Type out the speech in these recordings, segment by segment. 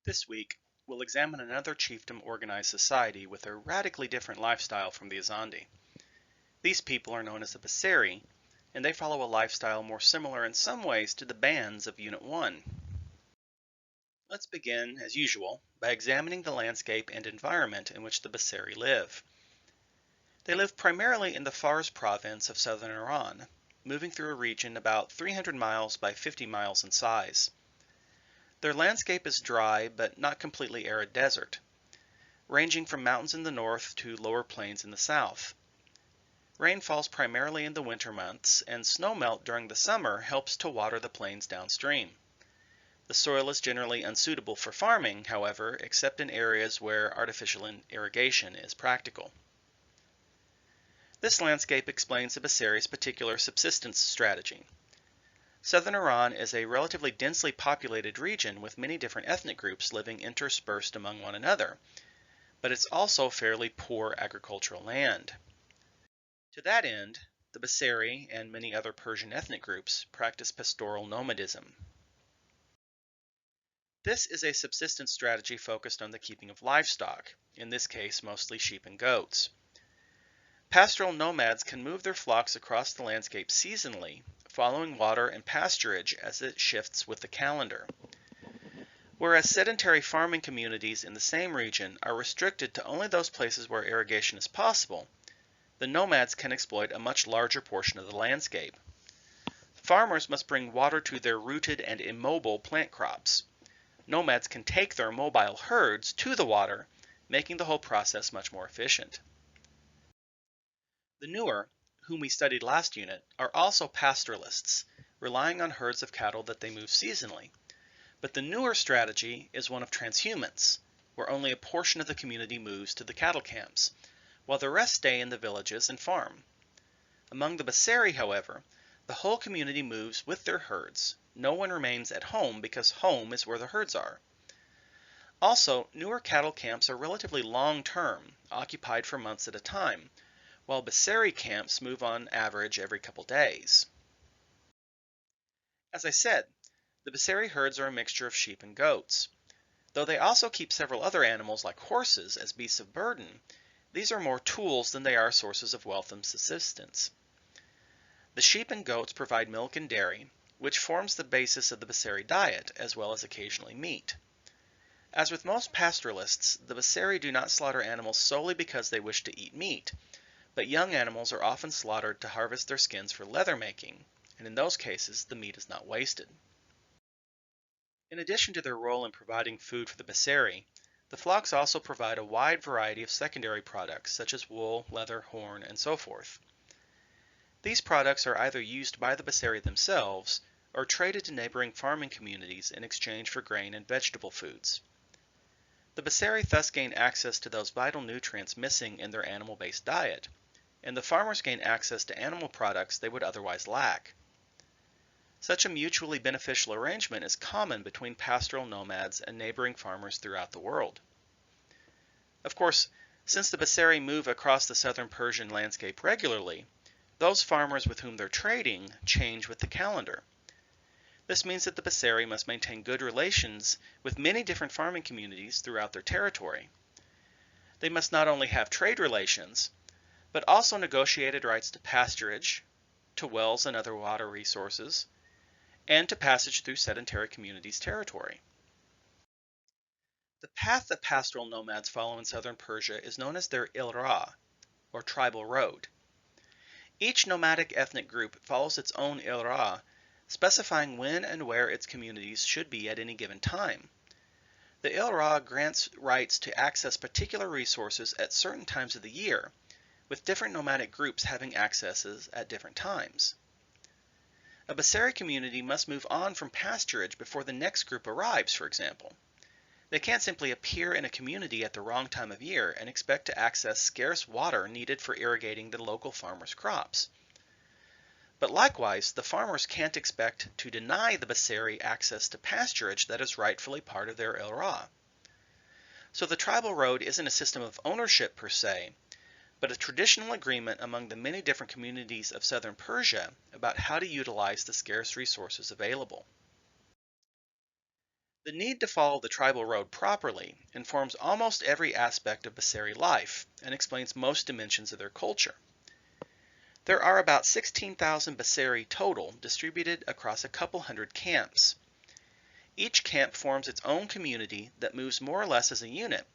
This week, we'll examine another chiefdom-organized society with a radically different lifestyle from the Azandi. These people are known as the Basseri, and they follow a lifestyle more similar in some ways to the bands of Unit 1. Let's begin, as usual, by examining the landscape and environment in which the Basseri live. They live primarily in the Fars province of southern Iran, moving through a region about 300 miles by 50 miles in size. Their landscape is dry but not completely arid desert, ranging from mountains in the north to lower plains in the south. Rain falls primarily in the winter months, and snowmelt during the summer helps to water the plains downstream. The soil is generally unsuitable for farming, however, except in areas where artificial irrigation is practical. This landscape explains the Basseri's particular subsistence strategy. Southern Iran is a relatively densely populated region with many different ethnic groups living interspersed among one another, but it's also fairly poor agricultural land. To that end, the Basseri and many other Persian ethnic groups practice pastoral nomadism. This is a subsistence strategy focused on the keeping of livestock, in this case mostly sheep and goats. Pastoral nomads can move their flocks across the landscape seasonally, following water and pasturage as it shifts with the calendar. Whereas sedentary farming communities in the same region are restricted to only those places where irrigation is possible, the nomads can exploit a much larger portion of the landscape. Farmers must bring water to their rooted and immobile plant crops. Nomads can take their mobile herds to the water, making the whole process much more efficient. The Nuer, whom we studied last unit, are also pastoralists, relying on herds of cattle that they move seasonally. But the Nuer strategy is one of transhumance, where only a portion of the community moves to the cattle camps, while the rest stay in the villages and farm. Among the Basseri, however, the whole community moves with their herds. No one remains at home because home is where the herds are. Also, Nuer cattle camps are relatively long-term, occupied for months at a time, while Basseri camps move on average every couple days. As I said, the Basseri herds are a mixture of sheep and goats. Though they also keep several other animals like horses as beasts of burden, these are more tools than they are sources of wealth and subsistence. The sheep and goats provide milk and dairy, which forms the basis of the Basseri diet, as well as occasionally meat. As with most pastoralists, the Basseri do not slaughter animals solely because they wish to eat meat, but young animals are often slaughtered to harvest their skins for leather making, and in those cases the meat is not wasted. In addition to their role in providing food for the Basseri, the flocks also provide a wide variety of secondary products such as wool, leather, horn, and so forth. These products are either used by the Basseri themselves or traded to neighboring farming communities in exchange for grain and vegetable foods. The Basseri thus gain access to those vital nutrients missing in their animal-based diet, and the farmers gain access to animal products they would otherwise lack. Such a mutually beneficial arrangement is common between pastoral nomads and neighboring farmers throughout the world. Of course, since the Basseri move across the southern Persian landscape regularly, those farmers with whom they're trading change with the calendar. This means that the Basseri must maintain good relations with many different farming communities throughout their territory. They must not only have trade relations, but also negotiated rights to pasturage, to wells and other water resources, and to passage through sedentary communities' territory. The path that pastoral nomads follow in southern Persia is known as their ilra, or tribal road. Each nomadic ethnic group follows its own ilra, specifying when and where its communities should be at any given time. The ilra grants rights to access particular resources at certain times of the year, with different nomadic groups having accesses at different times. A Basseri community must move on from pasturage before the next group arrives, for example. They can't simply appear in a community at the wrong time of year and expect to access scarce water needed for irrigating the local farmers' crops. But likewise, the farmers can't expect to deny the Basseri access to pasturage that is rightfully part of their ilra. So the tribal road isn't a system of ownership per se, but a traditional agreement among the many different communities of southern Persia about how to utilize the scarce resources available. The need to follow the tribal road properly informs almost every aspect of Basseri life and explains most dimensions of their culture. There are about 16,000 Basseri total distributed across a couple hundred camps. Each camp forms its own community that moves more or less as a unit,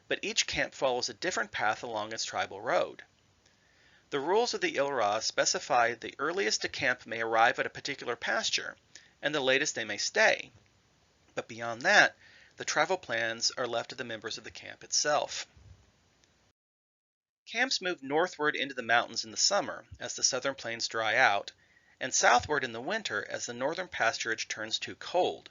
but each camp follows a different path along its tribal road. The rules of the Ilra specify the earliest a camp may arrive at a particular pasture and the latest they may stay, but beyond that, the travel plans are left to the members of the camp itself. Camps move northward into the mountains in the summer as the southern plains dry out, and southward in the winter as the northern pasturage turns too cold.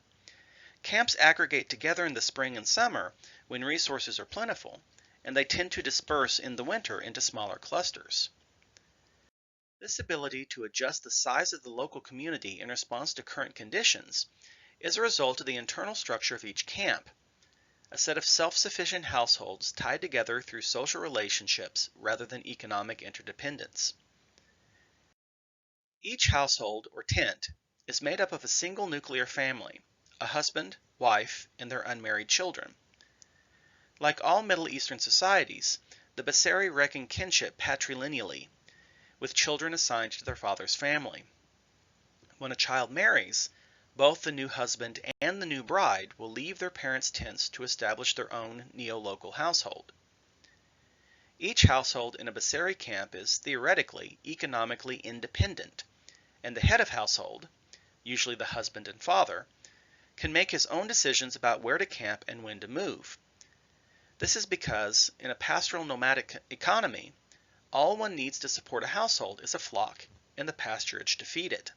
Camps aggregate together in the spring and summer when resources are plentiful, and they tend to disperse in the winter into smaller clusters. This ability to adjust the size of the local community in response to current conditions is a result of the internal structure of each camp, a set of self-sufficient households tied together through social relationships rather than economic interdependence. Each household, or tent, is made up of a single nuclear family, a husband, wife, and their unmarried children. Like all Middle Eastern societies, the Basseri reckon kinship patrilineally, with children assigned to their father's family. When a child marries, both the new husband and the new bride will leave their parents' tents to establish their own neo-local household. Each household in a Basseri camp is, theoretically, economically independent, and the head of household, usually the husband and father, can make his own decisions about where to camp and when to move. This is because, in a pastoral nomadic economy, all one needs to support a household is a flock and the pasturage to feed it.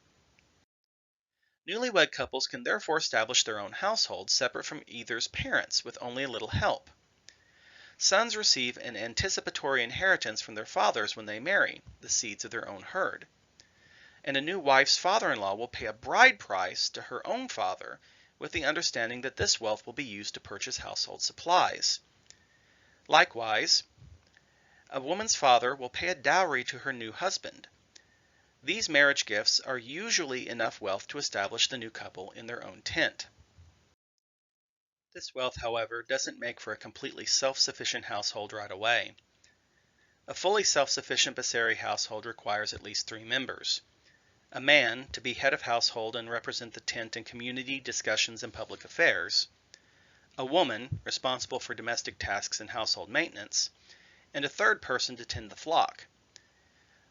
Newlywed couples can therefore establish their own households separate from either's parents with only a little help. Sons receive an anticipatory inheritance from their fathers when they marry, the seeds of their own herd. And a new wife's father-in-law will pay a bride price to her own father with the understanding that this wealth will be used to purchase household supplies. Likewise, a woman's father will pay a dowry to her new husband. These marriage gifts are usually enough wealth to establish the new couple in their own tent. This wealth, however, doesn't make for a completely self-sufficient household right away. A fully self-sufficient Basseri household requires at least 3 members. A man, to be head of household and represent the tent in community discussions and public affairs. A woman, responsible for domestic tasks and household maintenance. And a third person to tend the flock.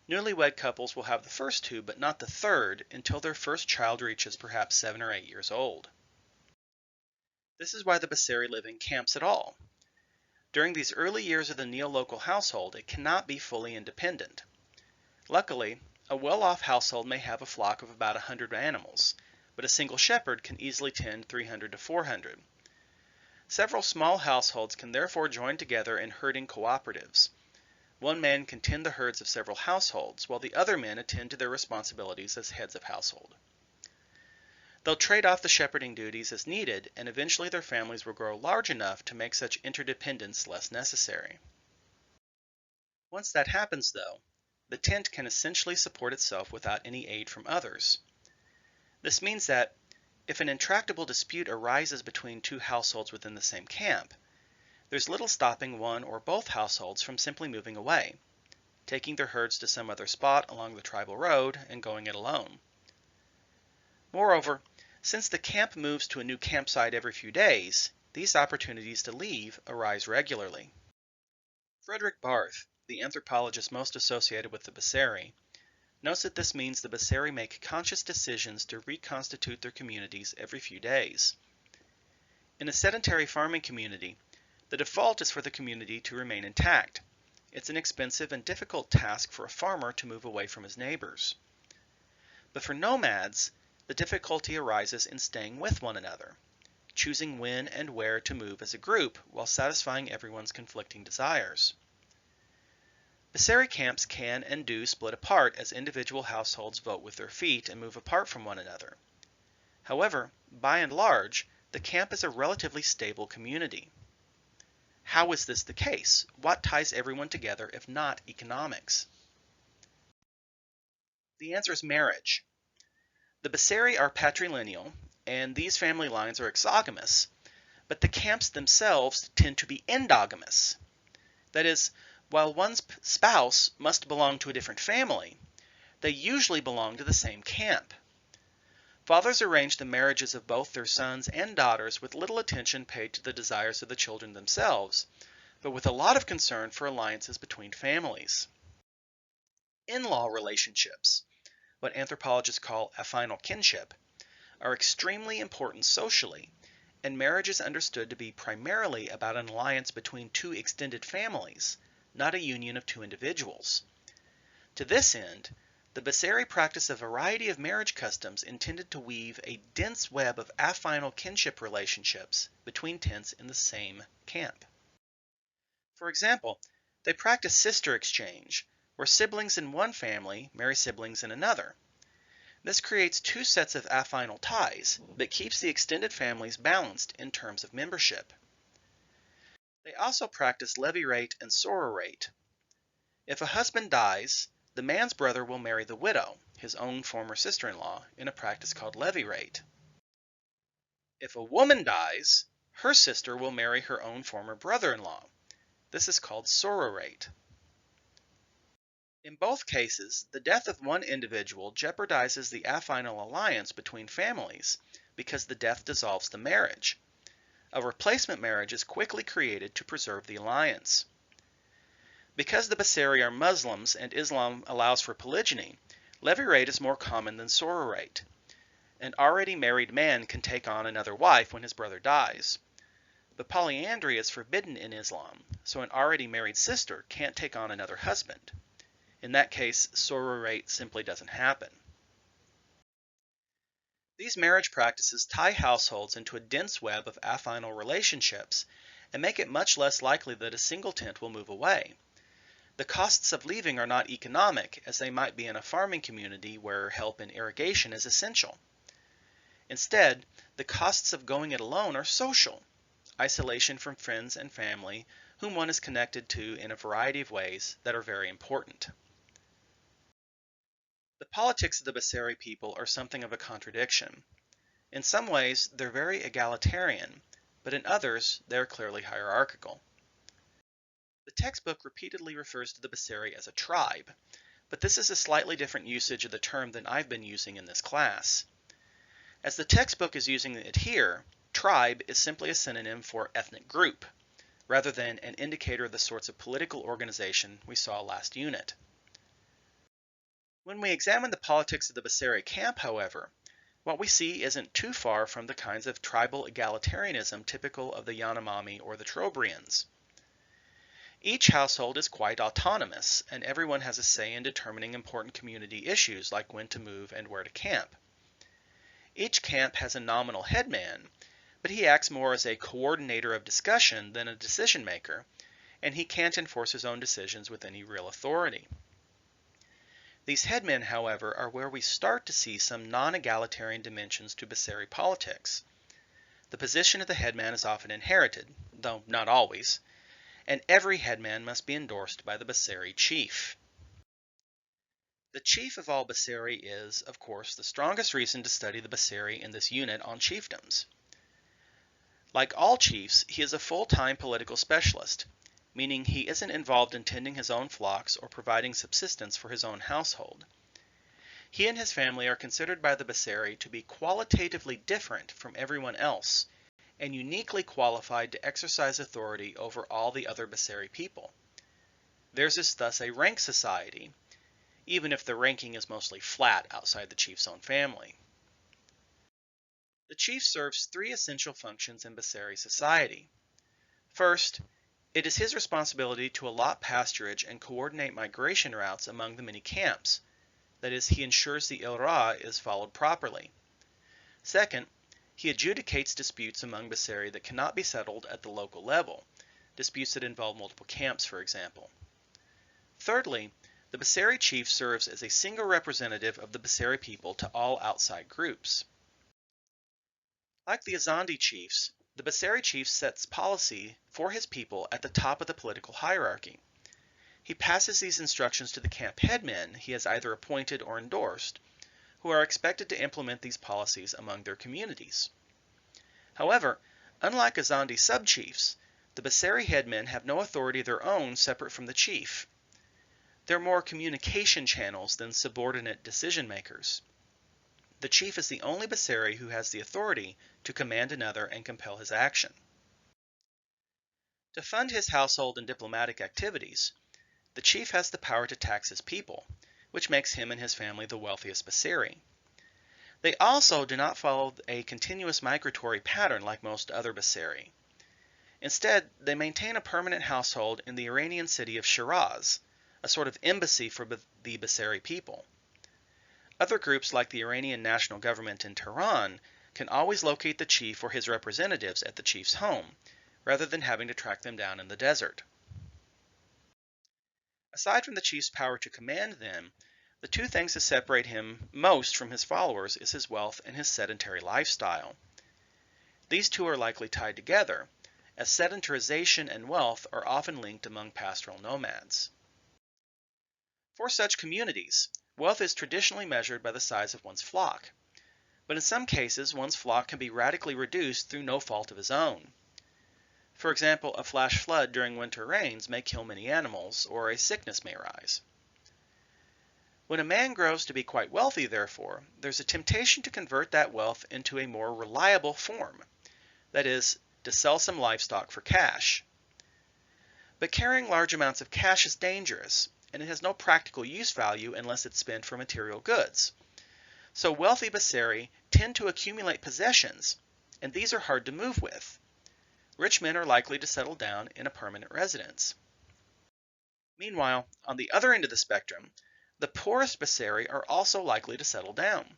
Newlywed couples will have the first 2 but not the third until their first child reaches perhaps 7 or 8 years old. This is why the Basseri live in camps at all. During these early years of the neo-local household, it cannot be fully independent. Luckily, a well-off household may have a flock of about 100 animals, but a single shepherd can easily tend 300 to 400. Several small households can therefore join together in herding cooperatives. One man can tend the herds of several households, while the other men attend to their responsibilities as heads of household. They'll trade off the shepherding duties as needed, and eventually their families will grow large enough to make such interdependence less necessary. Once that happens, though, the tent can essentially support itself without any aid from others. This means that, if an intractable dispute arises between 2 households within the same camp, there's little stopping one or both households from simply moving away, taking their herds to some other spot along the tribal road and going it alone. Moreover, since the camp moves to a new campsite every few days, these opportunities to leave arise regularly. Fredrik Barth, the anthropologist most associated with the Basseri, notes that this means the Basseri make conscious decisions to reconstitute their communities every few days. In a sedentary farming community, the default is for the community to remain intact. It's an expensive and difficult task for a farmer to move away from his neighbors. But for nomads, the difficulty arises in staying with one another, choosing when and where to move as a group while satisfying everyone's conflicting desires. Basseri camps can and do split apart as individual households vote with their feet and move apart from one another. However, by and large, the camp is a relatively stable community. How is this the case? What ties everyone together if not economics? The answer is marriage. The Basseri are patrilineal, and these family lines are exogamous, but the camps themselves tend to be endogamous. That is, while one's spouse must belong to a different family, they usually belong to the same camp. Fathers arrange the marriages of both their sons and daughters with little attention paid to the desires of the children themselves, but with a lot of concern for alliances between families. In-law relationships, what anthropologists call affinal kinship, are extremely important socially, and marriage is understood to be primarily about an alliance between two extended families, not a union of two individuals. To this end, the Basseri practiced a variety of marriage customs intended to weave a dense web of affinal kinship relationships between tents in the same camp. For example, they practice sister exchange, where siblings in one family marry siblings in another. This creates two sets of affinal ties, but keeps the extended families balanced in terms of membership. They also practice Levirate and Sororate. If a husband dies, the man's brother will marry the widow, his own former sister-in-law, in a practice called Levirate. If a woman dies, her sister will marry her own former brother-in-law. This is called Sororate. In both cases, the death of one individual jeopardizes the affinal alliance between families because the death dissolves the marriage. A replacement marriage is quickly created to preserve the alliance. Because the Basseri are Muslims and Islam allows for polygyny, Levirate is more common than Sororate. An already married man can take on another wife when his brother dies. But polyandry is forbidden in Islam, so an already married sister can't take on another husband. In that case, Sororate simply doesn't happen. These marriage practices tie households into a dense web of affinal relationships and make it much less likely that a single tent will move away. The costs of leaving are not economic, as they might be in a farming community where help in irrigation is essential. Instead, the costs of going it alone are social, isolation from friends and family whom one is connected to in a variety of ways that are very important. The politics of the Basseri people are something of a contradiction. In some ways, they're very egalitarian, but in others, they're clearly hierarchical. The textbook repeatedly refers to the Basseri as a tribe, but this is a slightly different usage of the term than I've been using in this class. As the textbook is using it here, tribe is simply a synonym for ethnic group, rather than an indicator of the sorts of political organization we saw last unit. When we examine the politics of the Basseri camp, however, what we see isn't too far from the kinds of tribal egalitarianism typical of the Yanomami or the Trobrians. Each household is quite autonomous, and everyone has a say in determining important community issues like when to move and where to camp. Each camp has a nominal headman, but he acts more as a coordinator of discussion than a decision maker, and he can't enforce his own decisions with any real authority. These headmen, however, are where we start to see some non-egalitarian dimensions to Basseri politics. The position of the headman is often inherited, though not always, and every headman must be endorsed by the Basseri chief. The chief of all Basseri is, of course, the strongest reason to study the Basseri in this unit on chiefdoms. Like all chiefs, he is a full-time political specialist, meaning he isn't involved in tending his own flocks or providing subsistence for his own household. He and his family are considered by the Basseri to be qualitatively different from everyone else, and uniquely qualified to exercise authority over all the other Basseri people. Theirs is thus a rank society, even if the ranking is mostly flat outside the chief's own family. The chief serves three essential functions in Basseri society. First, it is his responsibility to allot pasturage and coordinate migration routes among the many camps. That is, he ensures the Ilra is followed properly. Second, he adjudicates disputes among Basseri that cannot be settled at the local level, disputes that involve multiple camps, for example. Thirdly, the Basseri chief serves as a single representative of the Basseri people to all outside groups. Like the Azandi chiefs, the Basseri chief sets policy for his people at the top of the political hierarchy. He passes these instructions to the camp headmen he has either appointed or endorsed, who are expected to implement these policies among their communities. However, unlike Azandi subchiefs, the Basseri headmen have no authority of their own separate from the chief. They're more communication channels than subordinate decision makers. The chief is the only Basseri who has the authority to command another and compel his action. To fund his household and diplomatic activities, the chief has the power to tax his people, which makes him and his family the wealthiest Basseri. They also do not follow a continuous migratory pattern like most other Basseri. Instead, they maintain a permanent household in the Iranian city of Shiraz, a sort of embassy for the Basseri people. Other groups like the Iranian national government in Tehran can always locate the chief or his representatives at the chief's home, rather than having to track them down in the desert. Aside from the chief's power to command them, the two things that separate him most from his followers is his wealth and his sedentary lifestyle. These two are likely tied together, as sedentarization and wealth are often linked among pastoral nomads. For such communities, wealth is traditionally measured by the size of one's flock, but in some cases one's flock can be radically reduced through no fault of his own. For example, a flash flood during winter rains may kill many animals, or a sickness may arise. When a man grows to be quite wealthy, therefore, there's a temptation to convert that wealth into a more reliable form, that is, to sell some livestock for cash. But carrying large amounts of cash is dangerous, and it has no practical use value unless it's spent for material goods. So wealthy Basseri tend to accumulate possessions, and these are hard to move with. Rich men are likely to settle down in a permanent residence. Meanwhile, on the other end of the spectrum, the poorest Basseri are also likely to settle down.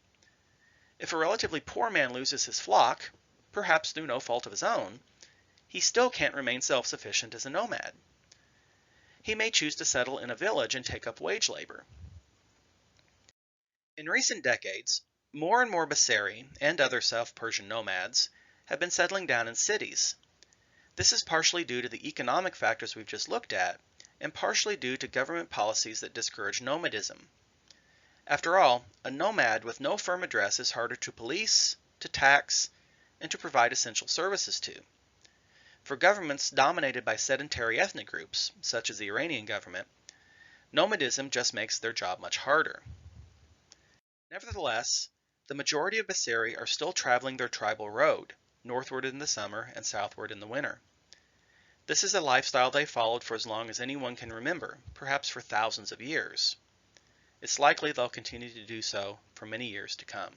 If a relatively poor man loses his flock, perhaps through no fault of his own, he still can't remain self-sufficient as a nomad. He may choose to settle in a village and take up wage labor. In recent decades, more and more Basseri and other South Persian nomads have been settling down in cities. This is partially due to the economic factors we've just looked at, and partially due to government policies that discourage nomadism. After all, a nomad with no firm address is harder to police, to tax, and to provide essential services to. For governments dominated by sedentary ethnic groups, such as the Iranian government, nomadism just makes their job much harder. Nevertheless, the majority of Basseri are still traveling their tribal road, northward in the summer and southward in the winter. This is a lifestyle they followed for as long as anyone can remember, perhaps for thousands of years. It's likely they'll continue to do so for many years to come.